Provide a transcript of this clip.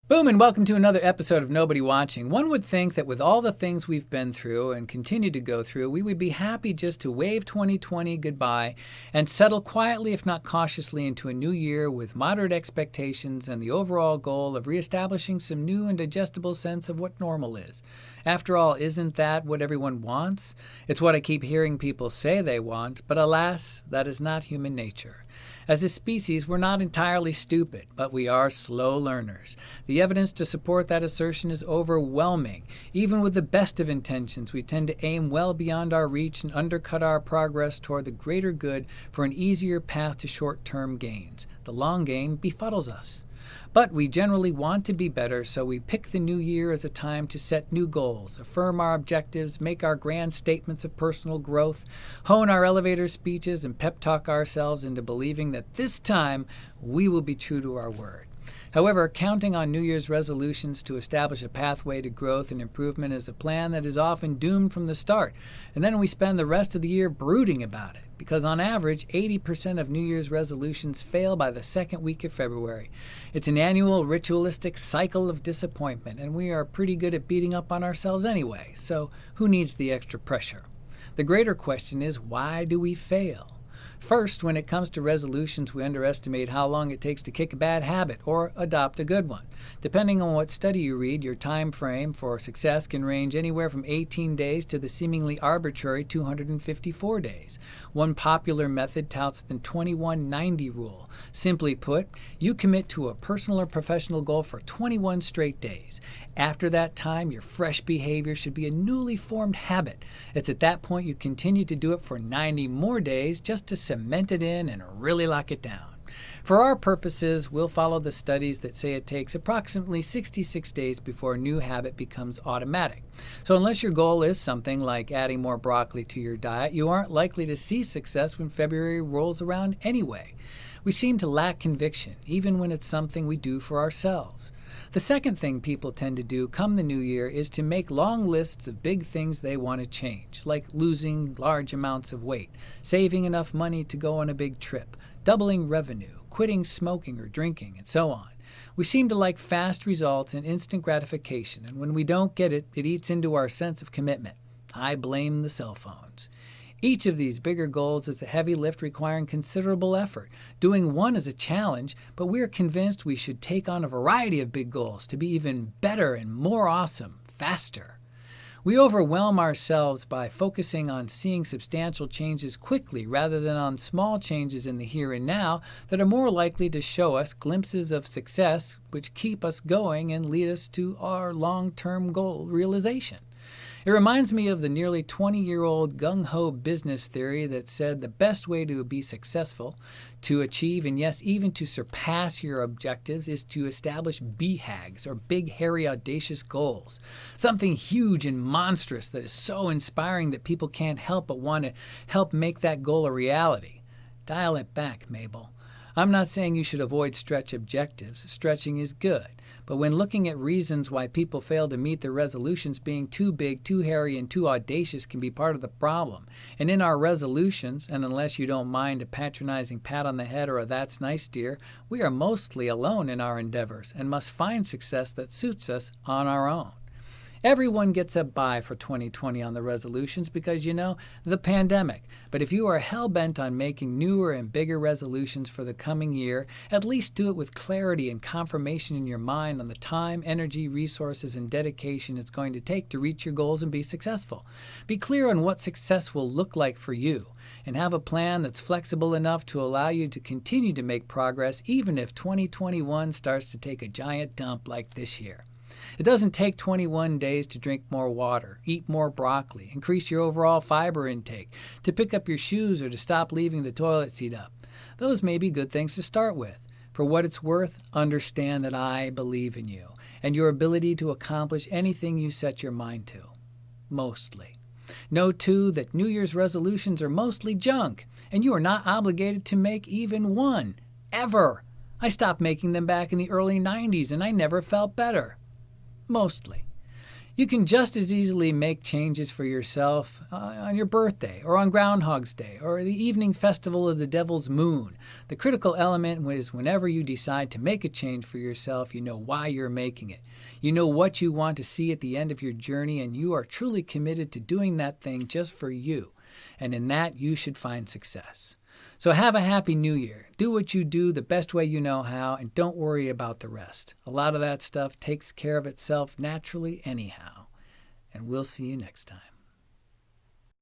Boom, and welcome to another episode of Nobody Watching. One would think that with all the things we've been through and continue to go through, we would be happy just to wave 2020 goodbye and settle quietly, if not cautiously, into a new year with moderate expectations and the overall goal of reestablishing some new and digestible sense of what normal is. After all, isn't that what everyone wants? It's what I keep hearing people say they want, but alas, that is not human nature. As a species, we're not entirely stupid, but we are slow learners. The evidence to support that assertion is overwhelming. Even with the best of intentions, we tend to aim well beyond our reach and undercut our progress toward the greater good for an easier path to short-term gains. The long game befuddles us. But we generally want to be better, so we pick the new year as a time to set new goals, affirm our objectives, make our grand statements of personal growth, hone our elevator speeches, and pep talk ourselves into believing that this time we will be true to our word. However, counting on New Year's resolutions to establish a pathway to growth and improvement is a plan that is often doomed from the start, and then we spend the rest of the year brooding about it. Because on average, 80% of New Year's resolutions fail by the second week of February. It's an annual ritualistic cycle of disappointment, and we are pretty good at beating up on ourselves anyway, so who needs the extra pressure? The greater question is, why do we fail? First, when it comes to resolutions, we underestimate how long it takes to kick a bad habit or adopt a good one. Depending on what study you read, your time frame for success can range anywhere from 18 days to the seemingly arbitrary 254 days. One popular method touts the 21-90 rule. Simply put, you commit to a personal or professional goal for 21 straight days. After that time, your fresh behavior should be a newly formed habit. It's at that point you continue to do it for 90 more days just to cement it in and really lock it down. For our purposes, we'll follow the studies that say it takes approximately 66 days before a new habit becomes automatic. So unless your goal is something like adding more broccoli to your diet, you aren't likely to see success when February rolls around anyway. We seem to lack conviction, even when it's something we do for ourselves. The second thing people tend to do come the new year is to make long lists of big things they want to change, like losing large amounts of weight, saving enough money to go on a big trip, doubling revenue, quitting smoking or drinking, and so on. We seem to like fast results and instant gratification, and when we don't get it, it eats into our sense of commitment. I blame the cell phones. Each of these bigger goals is a heavy lift requiring considerable effort. Doing one is a challenge, but we are convinced we should take on a variety of big goals to be even better and more awesome, faster. We overwhelm ourselves by focusing on seeing substantial changes quickly rather than on small changes in the here and now that are more likely to show us glimpses of success which keep us going and lead us to our long-term goal realization. It reminds me of the nearly 20-year-old gung-ho business theory that said the best way to be successful, to achieve, and yes, even to surpass your objectives is to establish BHAGs, or big, hairy, audacious goals. Something huge and monstrous that is so inspiring that people can't help but want to help make that goal a reality. Dial it back, Mabel. I'm not saying you should avoid stretch objectives. Stretching is good. But when looking at reasons why people fail to meet their resolutions, being too big, too hairy, and too audacious can be part of the problem. And in our resolutions, and unless you don't mind a patronizing pat on the head or a "that's nice, dear," we are mostly alone in our endeavors and must find success that suits us on our own. Everyone gets a bye for 2020 on the resolutions because, the pandemic. But if you are hell-bent on making newer and bigger resolutions for the coming year, at least do it with clarity and confirmation in your mind on the time, energy, resources, and dedication it's going to take to reach your goals and be successful. Be clear on what success will look like for you, and have a plan that's flexible enough to allow you to continue to make progress even if 2021 starts to take a giant dump like this year. It doesn't take 21 days to drink more water, eat more broccoli, increase your overall fiber intake, to pick up your shoes, or to stop leaving the toilet seat up. Those may be good things to start with. For what it's worth, understand that I believe in you and your ability to accomplish anything you set your mind to. Mostly. Know, too, that New Year's resolutions are mostly junk, and you are not obligated to make even one. Ever. I stopped making them back in the early 90s, and I never felt better. Mostly. You can just as easily make changes for yourself on your birthday or on Groundhog's Day or the evening festival of the Devil's Moon. The critical element is whenever you decide to make a change for yourself, you know why you're making it. You know what you want to see at the end of your journey, and you are truly committed to doing that thing just for you. And in that, you should find success. So have a happy new year. Do what you do the best way you know how, and don't worry about the rest. A lot of that stuff takes care of itself naturally anyhow. And we'll see you next time.